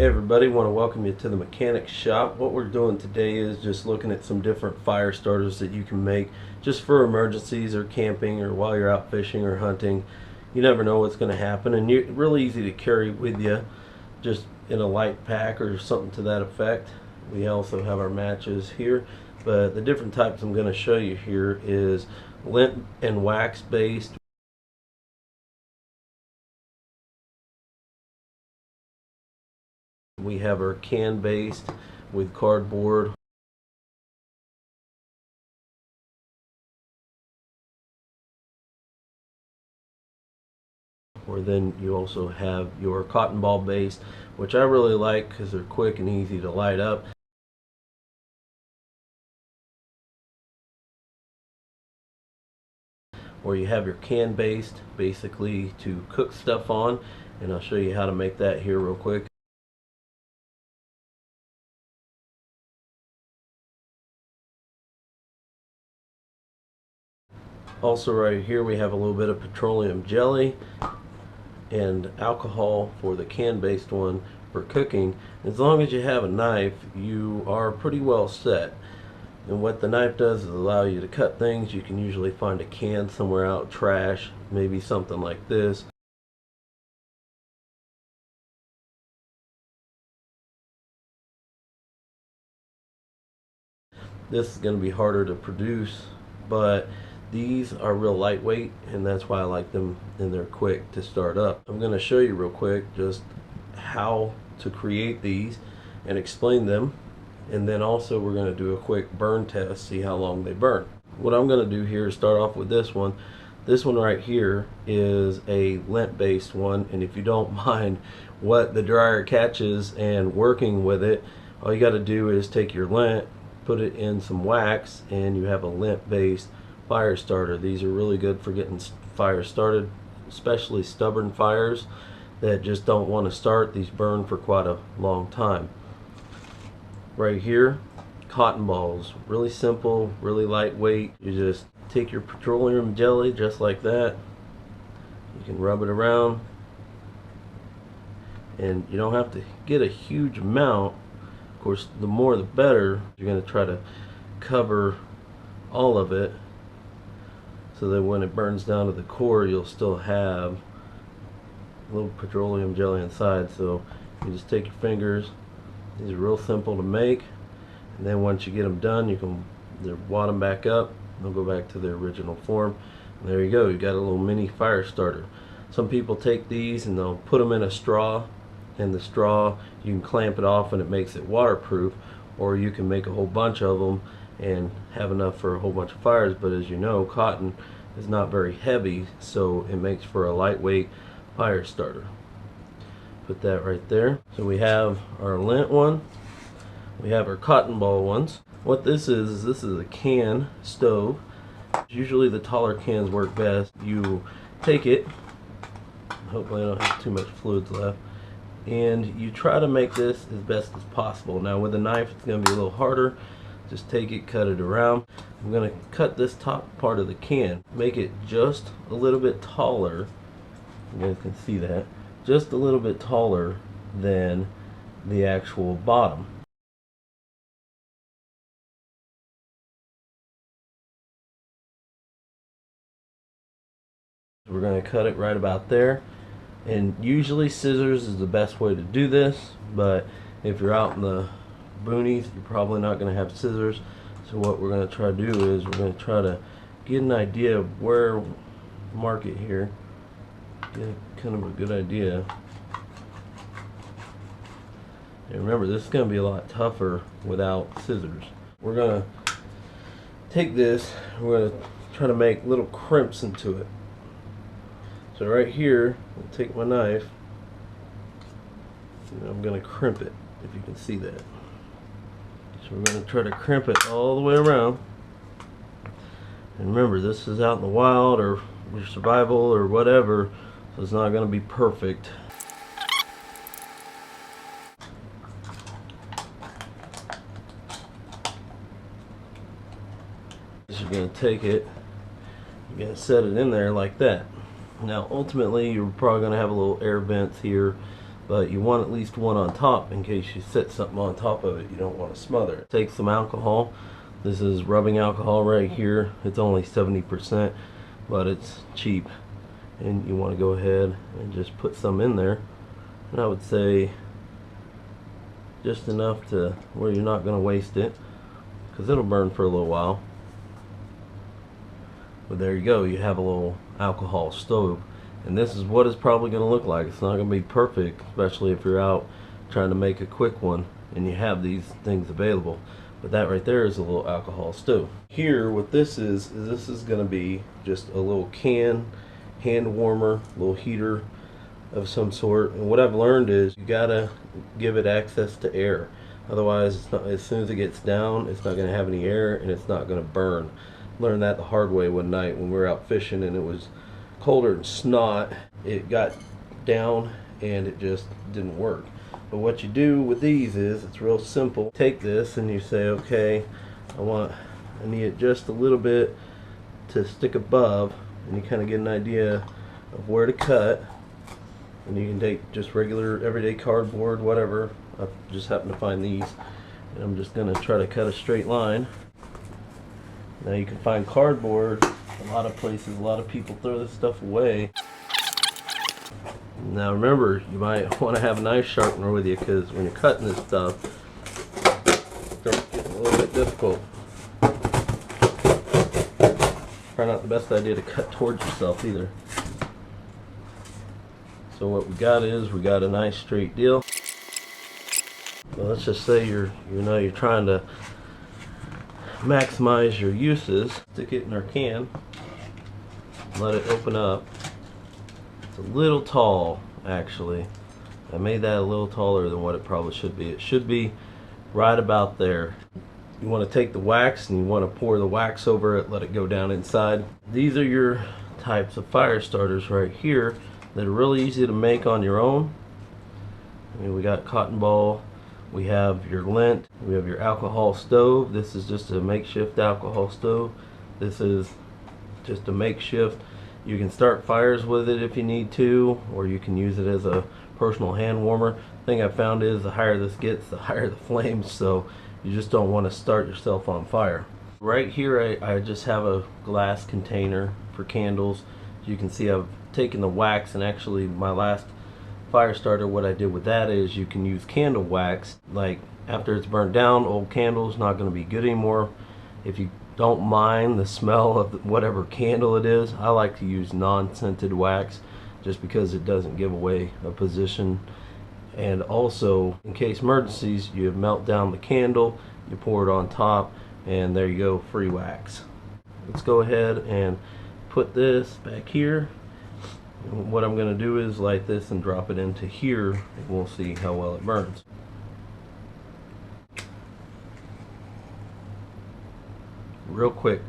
Hey everybody, want to welcome you to the mechanic shop. What we're doing today is just looking at some different fire starters that you can make just for emergencies or camping or while you're out fishing or hunting. You never know what's going to happen, and you're really easy to carry with you just in a light pack or something to that effect. We also have our matches here, but the different types I'm going to show you here is lint and wax based. We have our can based with cardboard. Or then you also have your cotton ball based, which I really like because they're quick and easy to light up. Or you have your can based, basically to cook stuff on, and I'll show you how to make that here real quick. Also right here we have a little bit of petroleum jelly and alcohol for the can-based one for cooking. As long as you have a knife, you are pretty well set. And what the knife does is allow you to cut things. You can usually find a can somewhere out, trash, maybe something like this. This is going to be harder to produce, but these are real lightweight, and that's why I like them, and they're quick to start up. I'm going to show you real quick just how to create these and explain them, and then also we're going to do a quick burn test, see how long they burn. What I'm going to do here is start off with this one. This one right here is a lint based one, and if you don't mind what the dryer catches and working with it, all you got to do is take your lint, put it in some wax, and you have a lint based fire starter. These are really good for getting fires started, especially stubborn fires that just don't want to start. These burn for quite a long time. Right here, cotton balls, really simple, really lightweight. You just take your petroleum jelly just like that, you can rub it around, and you don't have to get a huge amount. Of course, the more the better. You're going to try to cover all of it so that when it burns down to the core, you'll still have a little petroleum jelly inside. So you just take your fingers. These are real simple to make, and then once you get them done, you can wad them back up. They'll go back to their original form, and there you go. You got a little mini fire starter. Some people take these and they'll put them in a straw, and the straw you can clamp it off and it makes it waterproof, or you can make a whole bunch of them and have enough for a whole bunch of fires. But as you know, cotton is not very heavy, so it makes for a lightweight fire starter. Put that right there. So we have our lint one, we have our cotton ball ones. What this is this is a can stove. Usually the taller cans work best. You take it, hopefully I don't have too much fluids left, and you try to make this as best as possible. Now with a knife it's going to be a little harder. Just take it, cut it around. I'm going to cut this top part of the can, make it just a little bit taller. You guys can see that, just a little bit taller than the actual bottom. We're going to cut it right about there, and usually scissors is the best way to do this, but if you're out in the boonies, you're probably not going to have scissors. So what we're going to try to do is we're going to try to get an idea of where, mark it here, get kind of a good idea. And remember, this is going to be a lot tougher without scissors. We're going to take this, we're going to try to make little crimps into it. So right here, I'll take my knife, and I'm going to crimp it, if you can see that. So we're going to try to crimp it all the way around. And remember, this is out in the wild or your survival or whatever, so it's not going to be perfect. You're going to take it, you're going to set it in there like that. Now ultimately you're probably going to have a little air vents here but you want at least one on top in case you set something on top of it. You don't want to smother it. Take some alcohol. This is rubbing alcohol right here. It's only 70%, but it's cheap, and you want to go ahead and just put some in there. And I would say just enough to where you're not going to waste it, because it'll burn for a little while. But there you go, you have a little alcohol stove, and this is what it's probably going to look like. It's not going to be perfect, especially if you're out trying to make a quick one and you have these things available. But that right there is a little alcohol stove. Here, what this is going to be just a little can, hand warmer, little heater of some sort. And what I've learned is you gotta give it access to air. Otherwise, it's not, as soon as it gets down, it's not going to have any air and it's not going to burn. Learned that the hard way one night when we were out fishing and it was colder than snot. It got down and it just didn't work. But what you do with these is, it's real simple. Take this and you say, okay, I need it just a little bit to stick above, and you kind of get an idea of where to cut. And you can take just regular everyday cardboard, whatever. I just happen to find these, and I'm just going to try to cut a straight line. Now you can find cardboard a lot of places. A lot of people throw this stuff away. Now remember, you might want to have a knife sharpener with you, because when you're cutting this stuff, it's getting a little bit difficult. Probably not the best idea to cut towards yourself either. So what we got is, we got a nice straight deal. Well, let's just say you're trying to maximize your uses. Stick it in our can, let it open up. It's a little tall, actually. I made that a little taller than what it probably should be. It should be right about there. You want to take the wax and you want to pour the wax over it, let it go down inside. These are your types of fire starters right here that are really easy to make on your own. I mean, we got cotton ball, we have your lint, we have your alcohol stove. This is just a makeshift alcohol stove. This is just a makeshift. You can start fires with it if you need to, or you can use it as a personal hand warmer. The thing I found is, the higher this gets, the higher the flames, so you just don't want to start yourself on fire. Right here I just have a glass container for candles. You can see I've taken the wax, and actually my last fire starter, what I did with that is, you can use candle wax. Like after it's burnt down, old candles not going to be good anymore. If you don't mind the smell of whatever candle it is, I like to use non-scented wax just because it doesn't give away a position. And also, in case emergencies, you melt down the candle, you pour it on top, and there you go, free wax. Let's go ahead and put this back here. And what I'm going to do is light this and drop it into here, and we'll see how well it burns. Real quick.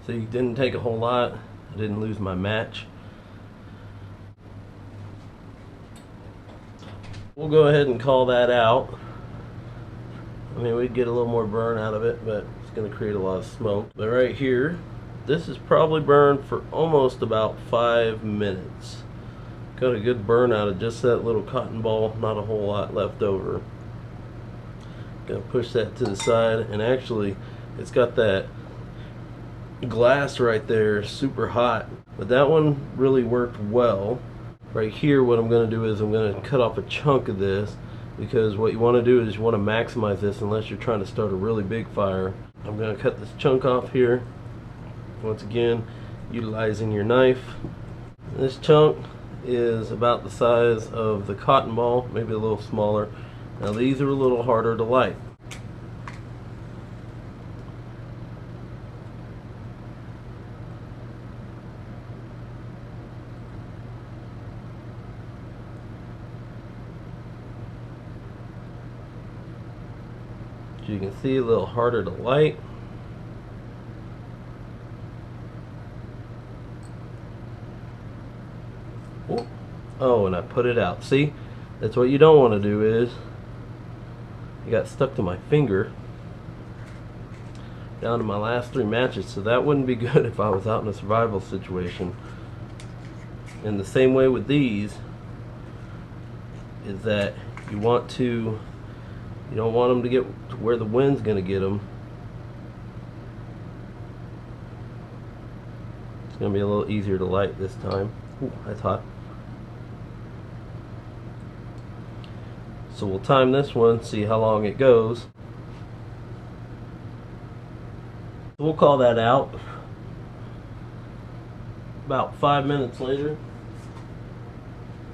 So you didn't take a whole lot. I didn't lose my match. We'll go ahead and call that out. I mean, we'd get a little more burn out of it, but it's going to create a lot of smoke. But right here, this is probably burned for almost about 5 minutes. Got a good burn out of just that little cotton ball, not a whole lot left over. Gonna push that to the side, and actually it's got that glass right there, super hot, but that one really worked well. Right here, what I'm going to do is I'm going to cut off a chunk of this, because what you want to do is you want to maximize this unless you're trying to start a really big fire. I'm going to cut this chunk off here, once again utilizing your knife. This chunk is about the size of the cotton ball, maybe a little smaller. Now these are a little harder to light. You can see a little harder to light. Oh, and I put it out. See, that's what you don't want to do is, it got stuck to my finger down to my last 3 matches, so that wouldn't be good if I was out in a survival situation. In the same way with these, is that you don't want them to get to where the wind's going to get them. It's going to be a little easier to light this time. Ooh, that's hot. So we'll time this one, see how long it goes. We'll call that out. About 5 minutes later.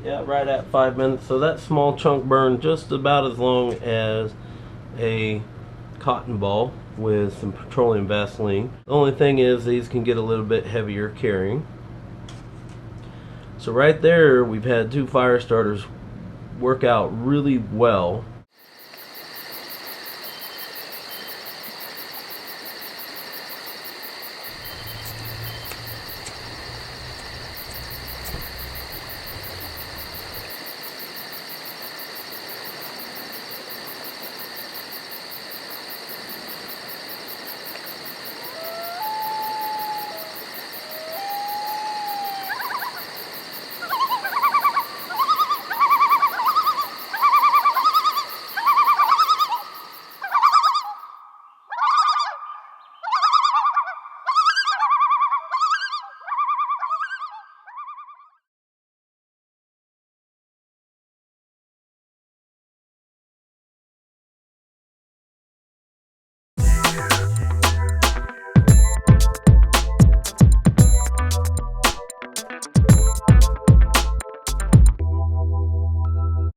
Yeah, right at 5 minutes. So that small chunk burned just about as long as a cotton ball with some petroleum Vaseline. The only thing is these can get a little bit heavier carrying. So right there we've had two fire starters work out really well.